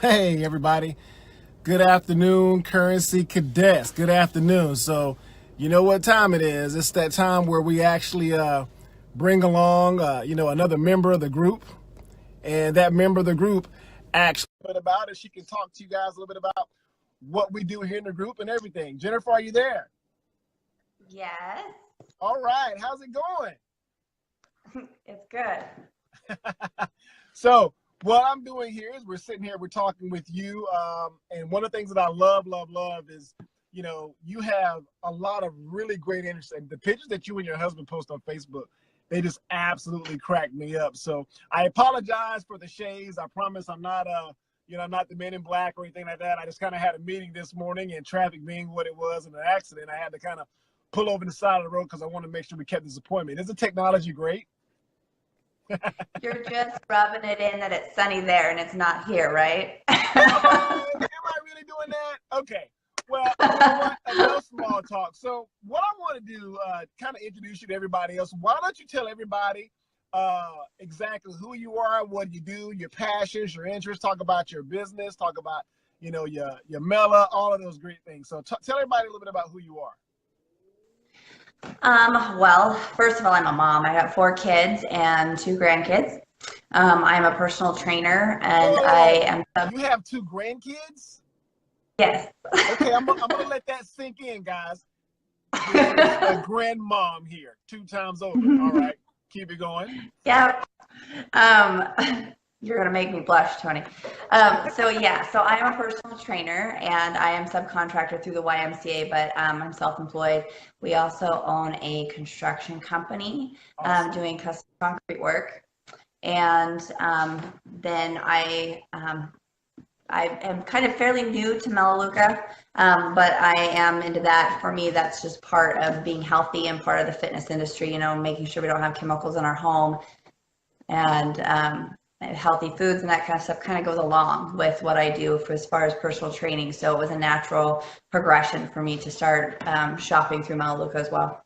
Hey, everybody. Good afternoon, Currency Cadets. Good afternoon. So, you know what time it is. It's that time where we actually bring along, another member of the group. And that member of the group actually a bit about it. She can talk to you guys a little bit about what we do here in the group and everything. Jennifer, are you there? Yes, All right. How's it going? it's good. So what I'm doing here is we're sitting here, we're talking with you. And one of the things that I love is, you have a lot of really great interest. And the pictures that you and your husband post on Facebook, they just absolutely crack me up. So I apologize for the shades. I promise I'm not, I'm not the Men in Black or anything like that. I just kind of had a meeting this morning, and traffic being what it was in an accident, I had to kind of pull over the side of the road because I want to make sure we kept this appointment. Isn't technology great? You're just rubbing it in that it's sunny there and it's not here, right? Am I really doing that? Okay. Well, you know what? Enough small talk. So what I want to do, kind of introduce you to everybody else. Why don't you tell everybody exactly who you are, what you do, your passions, your interests, talk about your business, talk about, your Mela, all of those great things. So tell everybody a little bit about who you are. Well, first of all, I'm a mom. I got 4 kids and 2 grandkids. I'm a personal trainer and I Oh, am, you have 2 grandkids? yes. Okay, I'm gonna let that sink in, guys. This is a grandmom here, 2 times over. All right, keep it going. Yeah. Um, you're gonna make me blush, Tony. So I'm a personal trainer and I am subcontractor through the YMCA, but I'm self-employed. We also own a construction company Awesome. doing custom concrete work. And then I am kind of fairly new to Melaleuca, but I am into that. For me, that's just part of being healthy and part of the fitness industry, making sure we don't have chemicals in our home and healthy foods and that kind of stuff kind of goes along with what I do for as far as personal training. So it was a natural progression for me to start shopping through Melaleuca as well.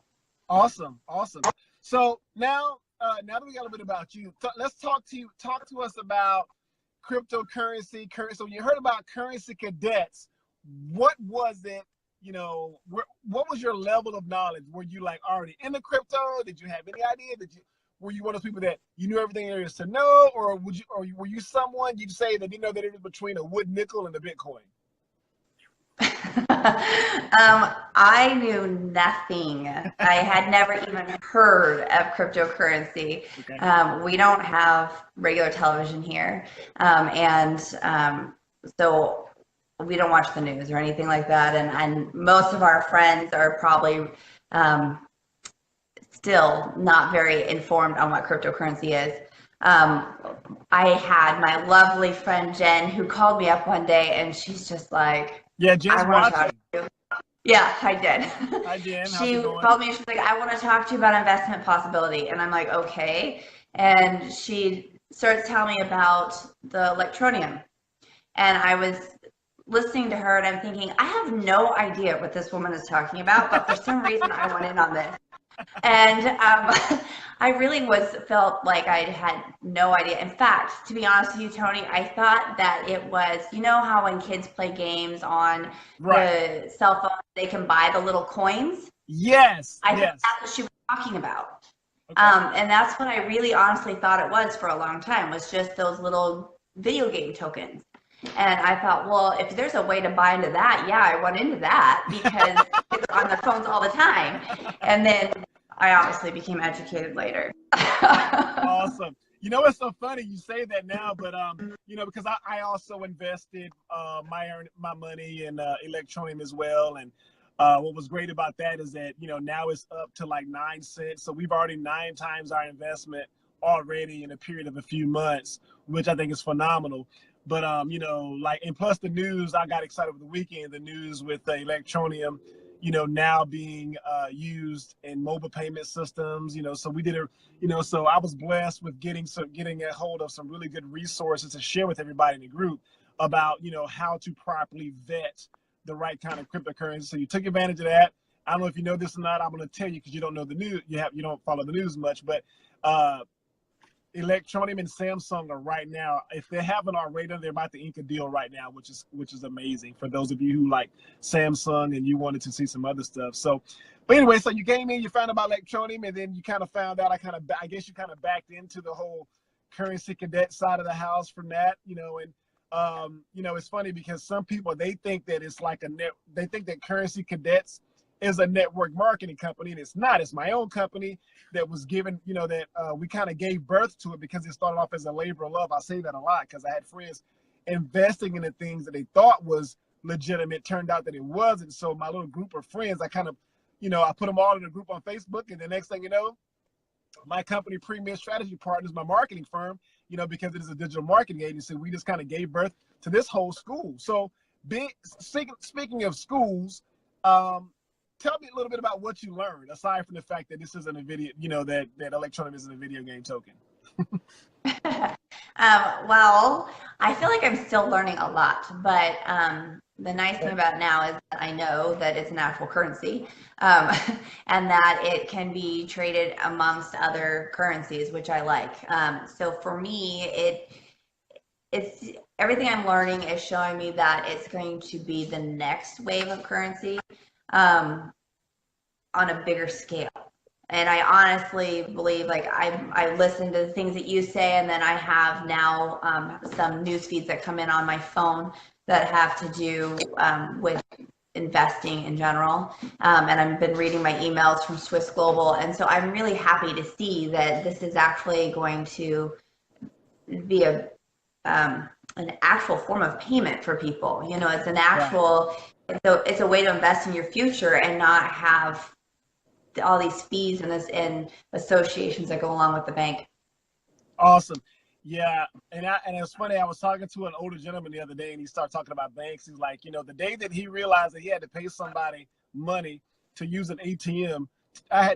Awesome. Awesome. So now that we got a little bit about you, let's talk to us about cryptocurrency. So you heard about Currency Cadets. What was it? What was your level of knowledge? Were you like already into crypto? Did you have any idea? Were you one of those people that you knew everything there is to know, or were you someone you'd say that you know the difference between a wood nickel and a Bitcoin? I knew nothing. I had never even heard of cryptocurrency. Okay. We don't have regular television here, and so we don't watch the news or anything like that. And most of our friends are probably um, still not very informed on what cryptocurrency is. Um, I had my lovely friend Jen who called me up one day, and she's just like, Yeah, I Jen's want to talk watching. to you. Yeah, I did. Hi, Jen. How's She it going? called me and she's like, I want to talk to you about investment possibility. And I'm like, okay. And she starts telling me about the electronium. And I was listening to her and I'm thinking, I have no idea what this woman is talking about, but for some reason I went in on this. And I really felt like I had no idea. In fact, to be honest with you, Tony, I thought that it was, you know how when kids play games on Right. the cell phone, they can buy the little coins? Yes. I think Yes. that's what she was talking about. Okay. And that's what I really honestly thought it was for a long time, was just those little video game tokens. And I thought, well, if there's a way to buy into that, yeah, I went into that because it's on their phones all the time. And then I obviously became educated later. Awesome. It's so funny you say that now, but because I also invested my money in Electronium as well, and what was great about that is that now it's up to like 9 cents, so we've already 9 times our investment already in a period of a few months, which I think is phenomenal. But and plus the news, I got excited over the weekend. The news with the Electronium, now being used in mobile payment systems. So we did so I was blessed with getting a hold of some really good resources to share with everybody in the group about how to properly vet the right kind of cryptocurrency. So you took advantage of that. I don't know if you know this or not. I'm going to tell you because you don't know the news. You don't follow the news much, but Electronium and Samsung are right now, if they haven't already, they're about to ink a deal right now, which is amazing for those of you who like Samsung and you wanted to see some other stuff. So, but anyway, so you came in, you found out about Electronium, and then you kind of found out, I guess you kind of backed into the whole currency cadet side of the house from that, and it's funny because some people, they think that it's like they think that Currency Cadets is a network marketing company, and it's not. It's my own company that was given, that we kind of gave birth to it because it started off as a labor of love. I say that a lot because I had friends investing in the things that they thought was legitimate. Turned out that it wasn't. So my little group of friends, I kind of, I put them all in a group on Facebook, and the next thing you know, my company, Premier Strategy Partners, my marketing firm, because it is a digital marketing agency, we just kind of gave birth to this whole school. So speaking of schools, tell me a little bit about what you learned, aside from the fact that this isn't a video, that Electronium isn't a video game token. Well, I feel like I'm still learning a lot, but the nice thing about it now is that I know that it's an actual currency, and that it can be traded amongst other currencies, which I like. So for me, it's everything I'm learning is showing me that it's going to be the next wave of currency on a bigger scale. And I honestly believe, like, I listen to the things that you say, and then I have now some news feeds that come in on my phone that have to do with investing in general. And I've been reading my emails from Swiss Global. And so I'm really happy to see that this is actually going to be an actual form of payment for people. It's an actual, it's a way to invest in your future and not have all these fees and associations that go along with the bank. Awesome. Yeah. And it's funny, I was talking to an older gentleman the other day, and he started talking about banks. He's like, the day that he realized that he had to pay somebody money to use an ATM,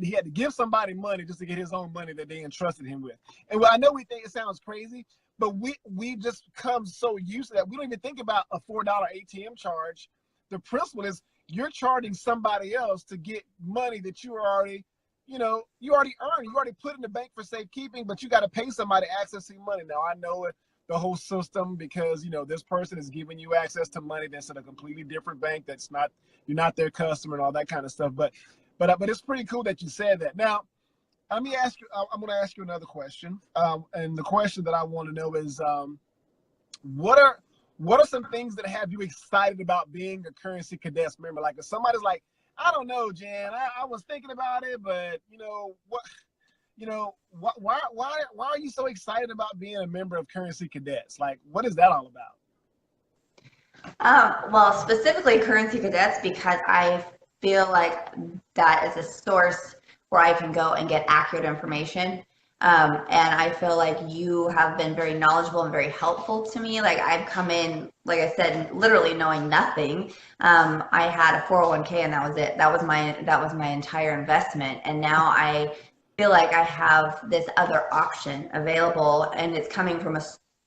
he had to give somebody money just to get his own money that they entrusted him with. And I know we think it sounds crazy, but we just come so used to that. We don't even think about a $4 ATM charge. The principle is you're charging somebody else to get money that you already, you already earned. You already put in the bank for safekeeping, but you got to pay somebody accessing money. Now, I know the whole system because, this person is giving you access to money that's at a completely different bank. You're not their customer and all that kind of stuff. But it's pretty cool that you said that. Now, let me ask you, I'm going to ask you another question. And the question that I want to know is, what are some things that have you excited about being a Currency Cadets member? Like if somebody's like, I don't know, Jan, I was thinking about it, but why are you so excited about being a member of Currency Cadets? Like, what is that all about? Well, specifically Currency Cadets, because I feel like that is a source where I can go and get accurate information. And I feel like you have been very knowledgeable and very helpful to me. Like I've come in, like I said, literally knowing nothing. I had a 401k and that was it. That was my entire investment. And now I feel like I have this other option available, and it's coming from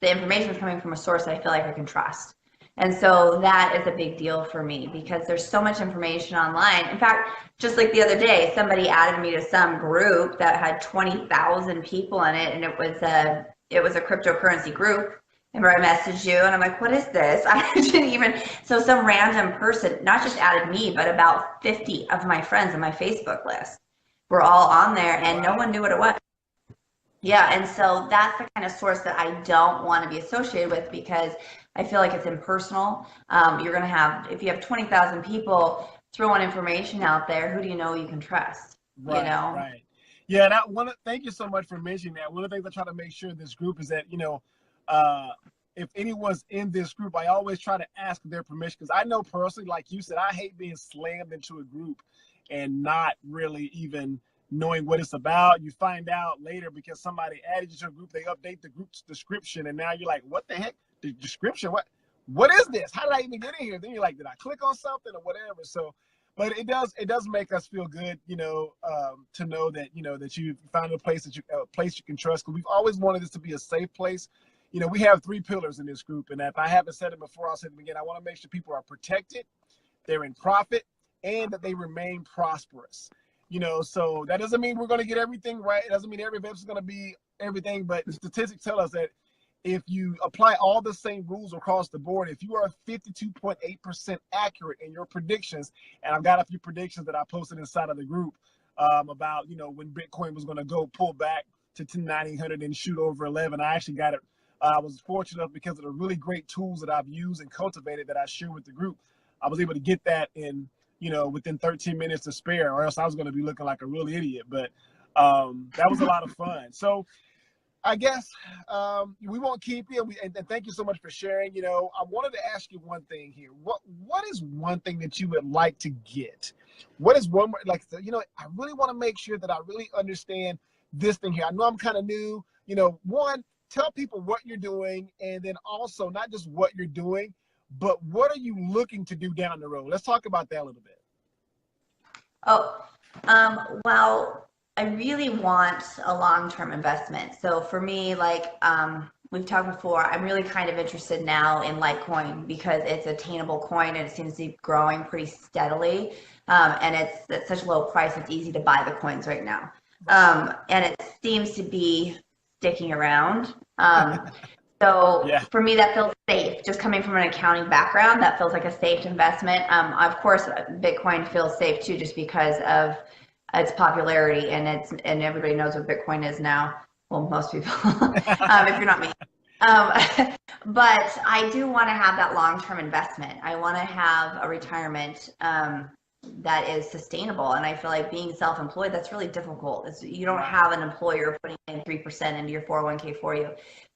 the information is coming from a source that I feel like I can trust. And so that is a big deal for me because there's so much information online. In fact, just like the other day, somebody added me to some group that had 20,000 people in it, and it was a cryptocurrency group. Remember, I messaged you, and I'm like, what is this? I didn't even, so some random person, not just added me, but about 50 of my friends on my Facebook list were all on there, and no one knew what it was. Yeah, and so that's the kind of source that I don't want to be associated with because I feel like it's impersonal. You're going to have, if you have 20,000 people throwing information out there, who do you know you can trust? Right, right. Yeah, thank you so much for mentioning that. One of the things I try to make sure in this group is that, if anyone's in this group, I always try to ask their permission because I know personally, like you said, I hate being slammed into a group and not really even knowing what it's about. You find out later because somebody added you to a group, they update the group's description, and now you're like, what the heck? The description? What is this? How did I even get in here? Then you're like, did I click on something or whatever? So, but it does make us feel good, to know that, that you found a place that you can trust. Because we've always wanted this to be a safe place. We have 3 pillars in this group, and if I haven't said it before, I'll say it again. I want to make sure people are protected, they're in profit, and that they remain prosperous. So that doesn't mean we're going to get everything right. It doesn't mean every investment is going to be everything, but the statistics tell us that if you apply all the same rules across the board, if you are 52.8% accurate in your predictions, and I've got a few predictions that I posted inside of the group about, when Bitcoin was going to go pull back to 9,800 and shoot over 11. I actually got it. I was fortunate enough because of the really great tools that I've used and cultivated that I share with the group. I was able to get that in, within 13 minutes to spare, or else I was going to be looking like a real idiot. But that was a lot of fun. So I guess we won't keep you, and thank you so much for sharing. I wanted to ask you one thing here. What is one thing that you would like to get? What is one, I really want to make sure that I really understand this thing here. I know I'm kind of new. One, tell people what you're doing, and then also not just what you're doing, but what are you looking to do down the road? Let's talk about that a little bit. Well, I really want a long-term investment. So for me, we've talked before, I'm really kind of interested now in Litecoin because it's a attainable coin and it seems to be growing pretty steadily. And it's at such a low price, it's easy to buy the coins right now. And it seems to be sticking around. So yeah. For me, that feels safe. Just coming from an accounting background, that feels like a safe investment. Of course, Bitcoin feels safe too, just because of its popularity and everybody knows what Bitcoin is now. Well, most people, if you're not me. But I do want to have that long-term investment. I want to have a retirement that is sustainable. And I feel like being self-employed, that's really difficult. You don't have an employer putting in 3% into your 401k for you.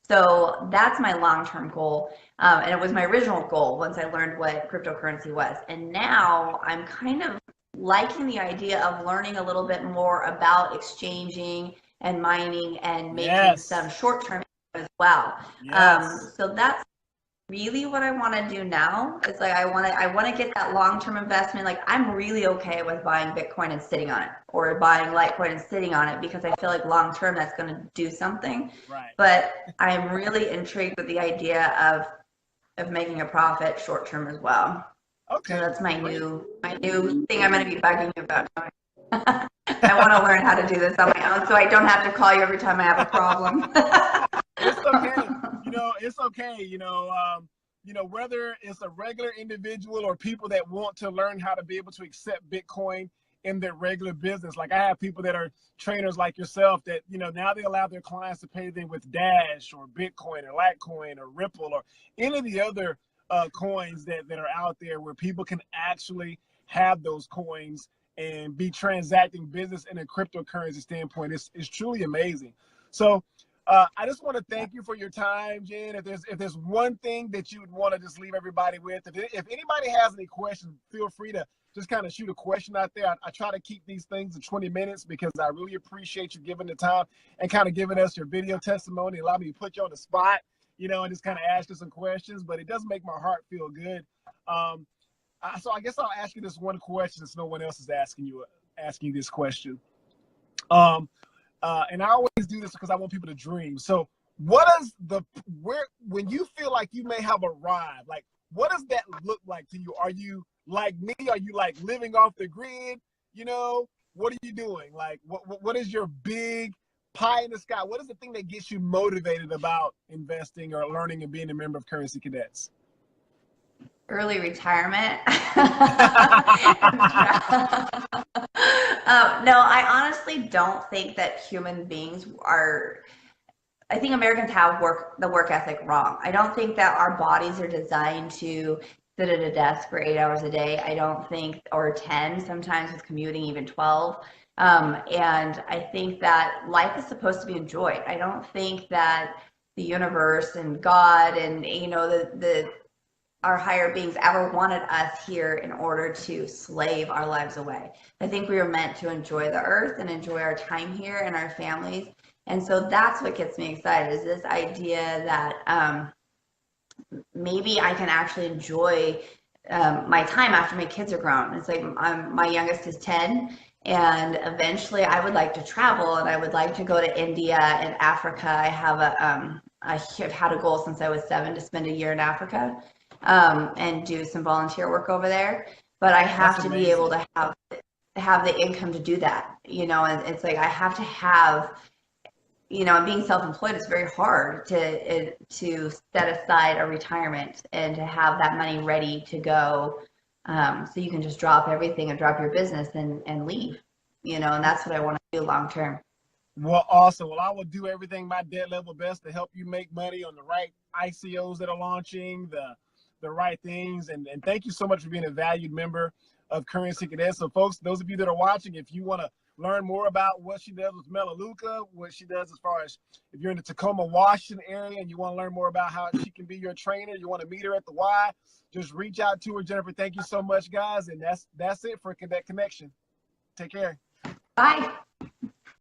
So that's my long-term goal. And it was my original goal once I learned what cryptocurrency was. And now I'm kind of liking the idea of learning a little bit more about exchanging and mining and making some short-term as well. So that's really what I want to do now. It's like I want to get that long-term investment. Like I'm really okay with buying Bitcoin and sitting on it, or buying Litecoin and sitting on it, because I feel like long-term that's going to do something. Right. But I'm really intrigued with the idea of making a profit short-term as well. Okay. So that's my new thing I'm going to be bugging you about. I want to learn how to do this on my own, so I don't have to call you every time I have a problem. It's okay. It's okay. Whether it's a regular individual or people that want to learn how to be able to accept Bitcoin in their regular business. Like I have people that are trainers like yourself that, now they allow their clients to pay them with Dash or Bitcoin or Litecoin or Ripple or any of the other coins that are out there where people can actually have those coins and be transacting business in a cryptocurrency standpoint. It's truly amazing. So I just want to thank you for your time, Jen. If there's one thing that you would want to just leave everybody with, if anybody has any questions, feel free to just kind of shoot a question out there. I try to keep these things to 20 minutes because I really appreciate you giving the time and kind of giving us your video testimony, allow me to put you on the spot, and just kind of ask you some questions, but it does make my heart feel good. So I guess I'll ask you this one question since no one else is asking you this question. And I always do this because I want people to dream. So when you feel like you may have arrived, like what does that look like to you? Are you like me? Are you like living off the grid? What are you doing? Like what is your big pie in the sky? What is the thing that gets you motivated about investing or learning and being a member of Currency Cadets? Early retirement. No, I honestly don't think that human beings are. I think Americans have the work ethic wrong. I don't think that our bodies are designed to sit at a desk for 8 hours a day. I don't think, or 10 sometimes with commuting, even 12. And I think that life is supposed to be enjoyed. I don't think that the universe and God and our higher beings ever wanted us here in order to slave our lives away. I think we were meant to enjoy the earth and enjoy our time here and our families. And so that's what gets me excited, is this idea that maybe I can actually enjoy my time after my kids are grown. It's like my youngest is 10, and eventually I would like to travel, and I would like to go to India and Africa. I have I've had a goal since I was 7 to spend a year in Africa. And do some volunteer work over there, but I have to be able to have have the income to do that, and it's like I have to have, and being self-employed is very hard to set aside a retirement and to have that money ready to go, so you can just drop everything and drop your business and leave, and that's what I want to do long term. Well, awesome. Well, I will do everything my debt level best to help you make money on the right ICOs that are launching, the right things. And thank you so much for being a valued member of Currency Cadets. So, folks, those of you that are watching, if you want to learn more about what she does with Melaleuca, what she does as far as if you're in the Tacoma, Washington area and you want to learn more about how she can be your trainer, you want to meet her at the Y, just reach out to her. Jennifer, thank you so much, guys. And that's it for that connection. Take care. Bye.